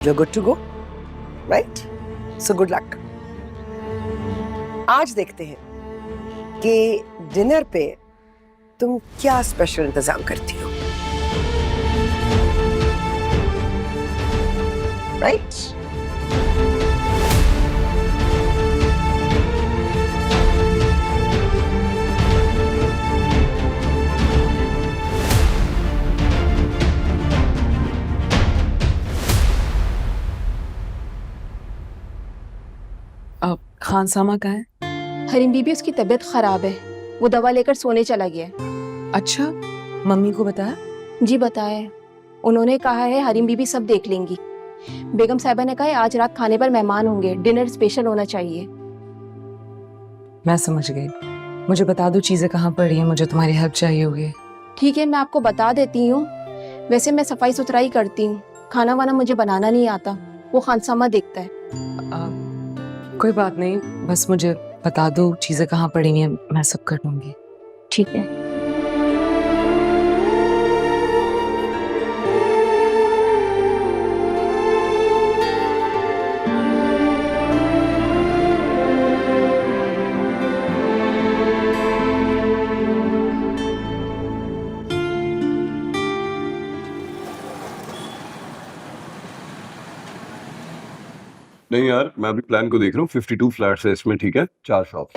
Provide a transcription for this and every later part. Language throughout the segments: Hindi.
You're good to go, right? So good luck. आज देखते हैं कि डिनर पे तुम क्या स्पेशल इंतजाम करती हो, right? खानसामा कहाँ है? हरीम बीबी उसकी तबीयत खराब है, वो दवा लेकर सोने चला गया है। अच्छा, मम्मी को बताया? जी बताया है, उन्होंने कहा है हरीम बीबी सब देख लेंगी। बेगम साहिबा ने कहा है आज रात खाने पर मेहमान होंगे, डिनर स्पेशल होना चाहिए। मैं समझ गई, मुझे बता दो चीजें कहाँ पड़ी हैं, मुझे तुम्हारी हेल्प चाहिए होगी। ठीक है, मैं आपको बता देती हूँ। वैसे मैं सफाई सुथराई करती हूँ, खाना वाना मुझे बनाना नहीं आता, वो खानसामा देखता है। कोई बात नहीं, बस मुझे बता दो चीजें कहाँ पड़ी हैं, मैं सब कर लूंगी। ठीक है। नहीं यार, मैं अभी प्लान को देख रहा हूँ। 52 फ्लैट्स है इसमें, ठीक है, 4 शॉप्स।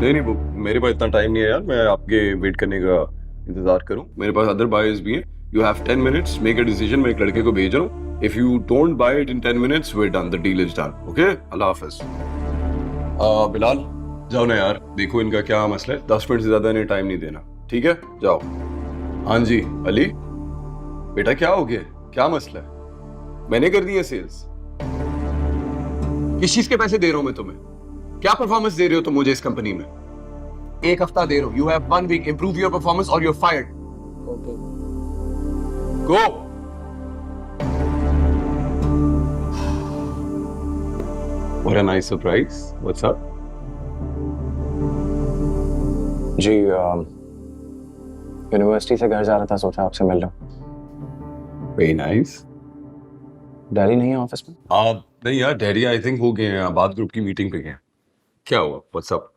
नहीं वो मेरे पास इतना टाइम नहीं है यार, मैं आपके वेट करने का इंतजार करूँ। मेरे पास अदर बायर्स भी हैं। You have 10 minutes, make a decision. मैं एक लड़के को भेज रहा हूँ। If you don't buy it in 10 minutes, we done, the deal is done. Okay, अल्लाह हाफिज। बिलाल जाओ ना यार, देखो इनका क्या मसला है। 10 मिनट से ज्यादा इन्हें टाइम नहीं देना, ठीक है? जाओ। हाँ जी अली बेटा, क्या हो गया, क्या मसला है? मैंने कर दी है सेल्स। किस चीज के पैसे दे रहा हूं मैं तुम्हें? क्या परफॉर्मेंस दे रहे हो तुम मुझे इस कंपनी में? एक हफ्ता दे रहा हूं। You have 1 week, improve your performance or you are fired. Go. What a nice surprise. What's up? जी यूनिवर्सिटी से घर जा रहा था, सोचा आपसे मिल लूं। Very nice. डैडी नहीं है ऑफिस में? नहीं यार, डैडी आई थिंक हो गए हैं, आबाद ग्रुप की मीटिंग पे गए। क्या हुआ? What's up?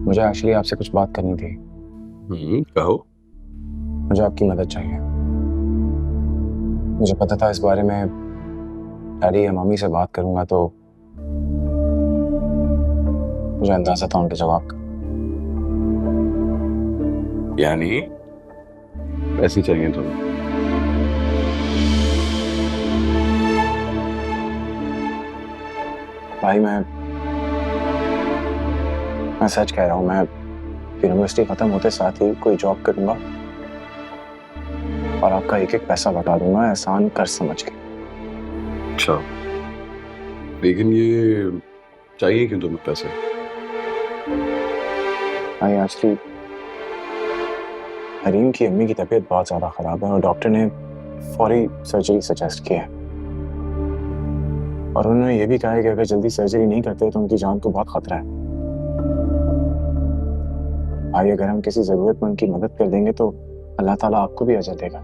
मुझे एक्चुअली आपसे कुछ बात करनी थी। कहो। मुझे आपकी मदद चाहिए। मुझे पता था इस बारे में डैडी या मम्मी से बात करूंगा तो मुझे अंदाजा था उनके जवाब का। यानी पैसे चाहिए तुम्हें? भाई मैं सच कह रहा हूँ। मैं यूनिवर्सिटी खत्म होते साथ ही कोई जॉब करूंगा और आपका एक एक पैसा लौटा दूंगा, एहसान कर समझ के। अच्छा, लेकिन ये चाहिए क्यों तुम्हें पैसे? भाई एक्चुअली हरीम की अम्मी की तबीयत बहुत ज्यादा खराब है और डॉक्टर ने फौरी सर्जरी सजेस्ट की है और उन्होंने ये भी कहा है कि अगर जल्दी सर्जरी नहीं करते तो उनकी जान को बहुत खतरा है। भाई अगर हम किसी जरूरतमंद की मदद कर देंगे तो अल्लाह ताला आपको भी अजर देगा।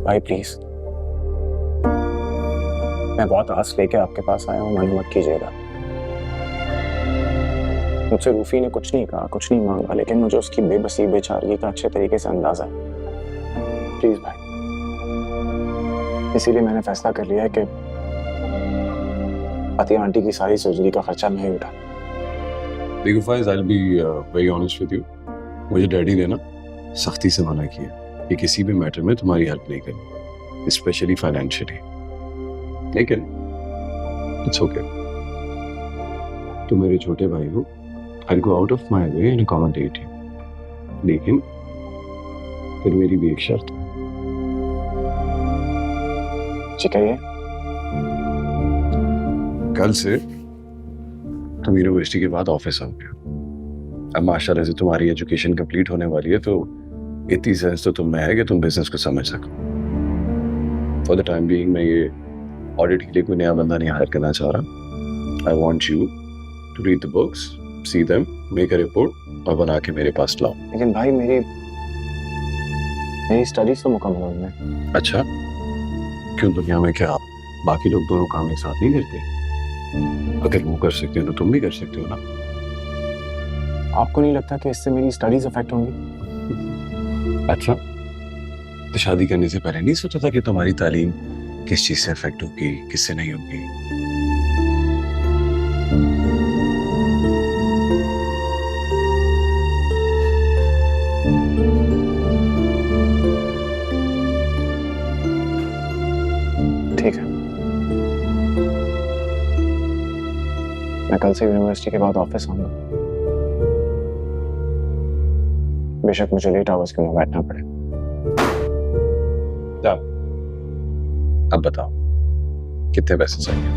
भाई प्लीज, मैं बहुत आस लेके आपके पास आया हूँ, मना मत कीजिएगा। मुझसे रूफी ने कुछ नहीं कहा, कुछ नहीं मांगा, लेकिन मुझे उसकी बेबसी बेचारगी का अच्छे तरीके से अंदाजा है। प्लीज भाई, इसीलिए मैंने फैसला कर लिया है कि अतिया आंटी की सारी सर्जरी का खर्चा मैं ही उठा। देखो Faiz, I will be very honest with you. मुझे डैडी ने ना सख्ती से मना किया कि किसी भी मैटर में तुम्हारी हेल्प नहीं करनी, स्पेशली फाइनेंशियली। लेकिन इट्स ओके, तुम मेरे छोटे भाई हो। I go out of my way and accommodate you, लेकिन फिर मेरी भी एक शर्त है। जी कहिए। कल से तुम यूनिवर्सिटी के बाद ऑफिस आओगे। अब माशाल्लाह से तुम्हारी एजुकेशन कंप्लीट होने वाली है, तो इतनी सेंस तो तुम में है कि तुम बिजनेस को समझ सको। फॉर द टाइम बीइंग मैं ये ऑडिट के लिए कोई नया बंदा नहीं हायर करना चाह रहा। I want you to read the books, see them, make a report और बना के मेरे पास लाओ। लेकिन भाई मेरी स्टडीज तो मुकम्मल हो गई। अच्छा, क्यों दुनिया में क्या बाकी लोग दोनों काम एक साथ नहीं करते? अगर वो कर सकते हो तो तुम भी कर सकते हो ना। आपको नहीं लगता कि इससे मेरी स्टडीज अफेक्ट होंगी? अच्छा, तो शादी करने से पहले नहीं सोचा था कि तुम्हारी तालीम किस चीज से अफेक्ट होगी, किससे नहीं होगी? ठीक है, मैं कल से यूनिवर्सिटी के बाद ऑफिस आऊंगा, बेशक मुझे लेट आवर्स क्यों ना बैठना पड़े। अब बताओ कितने पैसे चाहिए?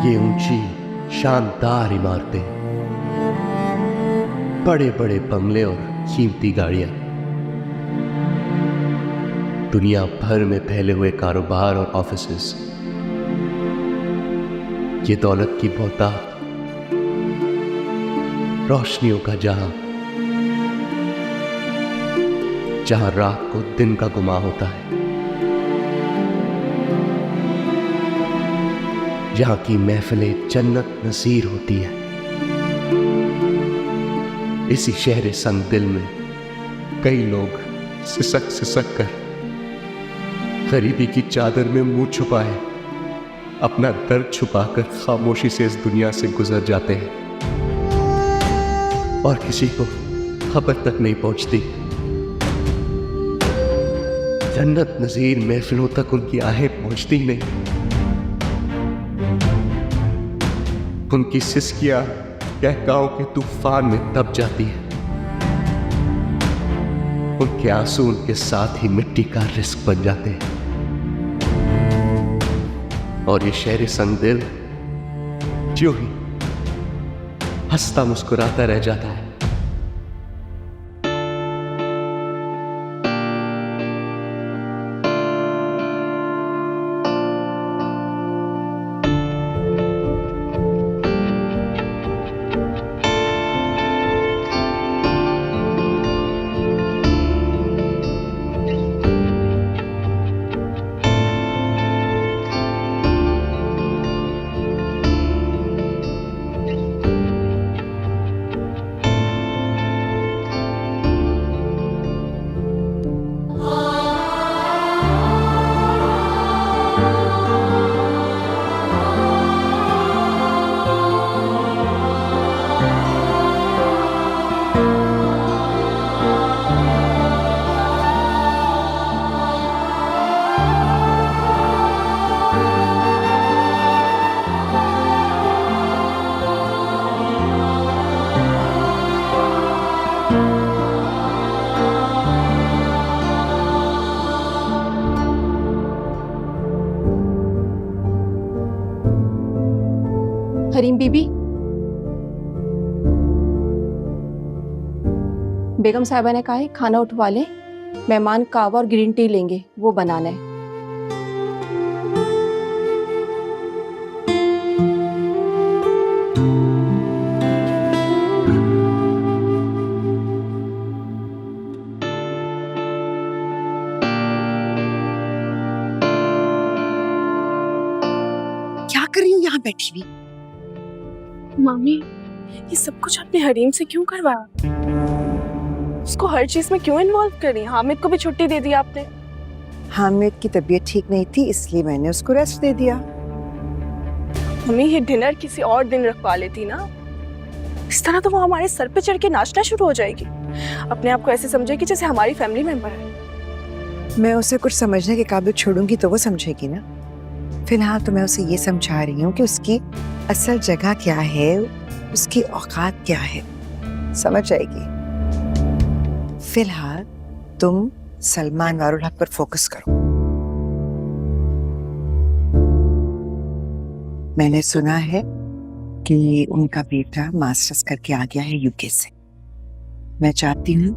ये ऊंची शानदार इमारतें, बड़े बड़े बंगले और कीमती गाड़ियां, दुनिया भर में फैले हुए कारोबार और ऑफिसेस, ये दौलत की बहुतायत, रोशनियों का जहां, जहां रात को दिन का गुमा होता है, जहां की महफिलें जन्नत नसीर होती है। इसी शहर संग दिल में कई लोग सिसक सिसक कर गरीबी की चादर में मुंह छुपाए अपना दर्द छुपाकर खामोशी से इस दुनिया से गुजर जाते हैं और किसी को खबर तक नहीं पहुंचती। जन्नत नजीर महफिलों तक उनकी आहें पहुंचती नहीं, उनकी सिसकियां कहकाओं के तूफान में दब जाती है, उनके आंसू उनके साथ ही मिट्टी का रिस्क बन जाते हैं और ये शहर संग दिल जो ही हंसता मुस्कुराता रह जाता है। हरीम बीबी, बेगम साहिबा ने कहा है खाना उठवा लें, मेहमान कावा और ग्रीन टी लेंगे, वो बनाना है। क्या कर रही हूँ यहाँ बैठी हुई? मम्मी, ये सब कुछ आपने हरीम से क्यों करवाया? उसको हर चीज में क्यों इन्वॉल्व करी? हामिद को भी छुट्टी दे दी आपने। हामिद की तबीयत ठीक नहीं थी इसलिए मैंने उसको रेस्ट दे दिया। मम्मी, ये डिनर किसी और दिन रखवा लेती ना, इस तरह तो वो हमारे सर पे चढ़ के नाचना शुरू हो जाएगी। अपने आप को ऐसे समझेगी जैसे हमारी फैमिली मेंबर है। मैं उसे कुछ समझने के काबिल छोड़ूंगी तो वो समझेगी ना। फिलहाल तो मैं उसे ये समझा रही हूँ कि उसकी असल जगह क्या है, उसकी औकात क्या है, समझ जाएगी। फिलहाल तुम सलमान वारुल हक पर फोकस करो। मैंने सुना है कि उनका बेटा मास्टर्स करके आ गया है यूके से। मैं चाहती हूँ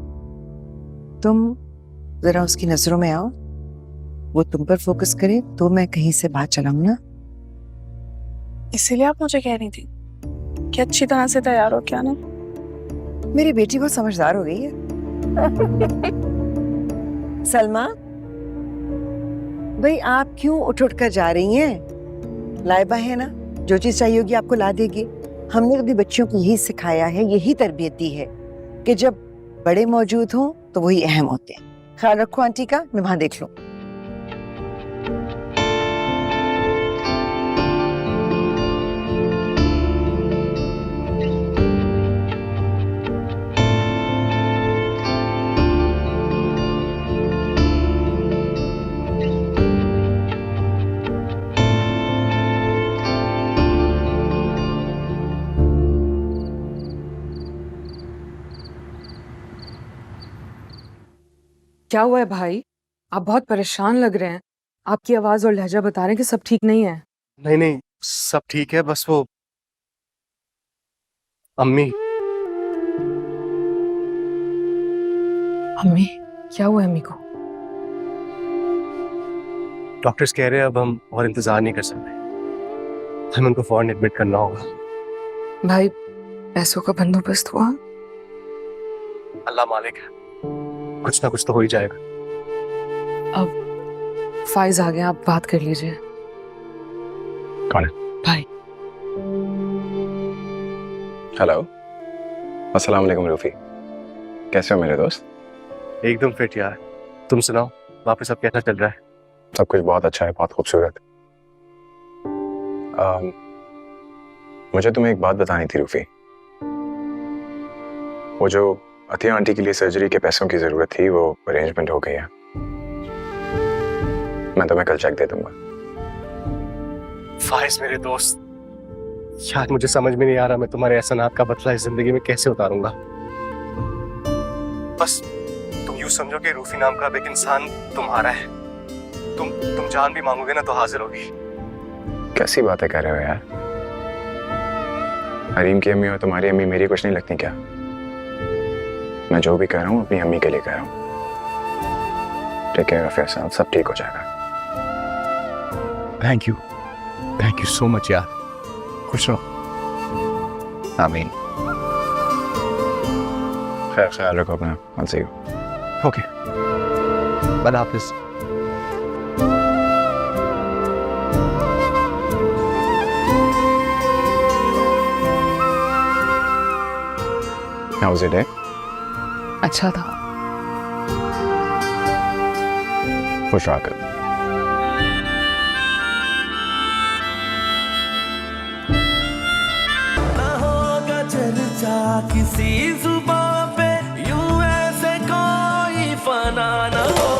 तुम जरा उसकी नजरों में आओ, वो तुम पर फोकस करे तो मैं कहीं से बात चलाऊं ना। इसीलिए आप मुझे कह रही थी कि अच्छी तरह से तैयार हो क्या ना। मेरी बेटी बहुत समझदार हो गई है। सलमा, भाई आप क्यों उठ उठ कर जा रही हैं? लाइबा है ना, जो चीज चाहिए होगी आपको ला देगी। हमने अपनी बच्चियों को यही सिखाया है, यही तरबियत दी है कि जब बड़े मौजूद हों तो वही अहम होते हैं। ख्याल रखो आंटी का, मैं वहां देख लूं। क्या हुआ है भाई? आप बहुत परेशान लग रहे हैं। आपकी आवाज और लहजा बता रहे हैं कि सब ठीक नहीं है। नहीं नहीं, सब ठीक है, बस वो अम्मी। अम्मी? क्या हुआ है अम्मी को? डॉक्टर्स कह रहे हैं अब हम और इंतजार नहीं कर सकते, हमें उनको फौरन एडमिट करना होगा। भाई पैसों का बंदोबस्त हुआ? अल्लाह मालिक है, कुछ ना कुछ तो हो ही जाएगा। अब फाइज आ गए, आप बात कर लीजिए। कौन है? भाई। हेलो, अस्सलाम वालेकुम रूफी, कैसे हो मेरे दोस्त? एकदम फिट यार, तुम सुनाओ, वापस अब कैसा चल रहा है? सब कुछ बहुत अच्छा है, बहुत खूबसूरत। मुझे तुम्हें एक बात बतानी थी रूफी। वो जो अतिया आंटी के लिए सर्जरी के पैसों की जरूरत थी, वो अरेंजमेंट हो गई है। मैं तुम्हें कल चेक दे दूंगा। फाइज मेरे दोस्त, यार मुझे समझ में नहीं आ रहा मैं तुम्हारे एहसानात का बदला इस जिंदगी में कैसे उतारूंगा। बस तुम यूं समझो कि रूफी नाम का अब एक इंसान तुम्हारा है। तुम जान भी मांगोगे ना तो हाजिर होगी। कैसी बातें कर रहे हो यार? हरीम की अम्मी और तुम्हारी अम्मी मेरी कुछ नहीं लगती क्या? मैं जो भी कर रहा हूँ अपनी अम्मी के लिए कर रहा हूँ। टेक केयर ऑफ योरसेल्फ, सब ठीक हो जाएगा। थैंक यू सो मच यार, खुश रहो। आमीन। खैर ख्याल रखो अपना। I'll see you. ओके, अल्लाह हाफिज। How was your day? अच्छा था। खुश रहा कर। ना होगा चर्चा किसी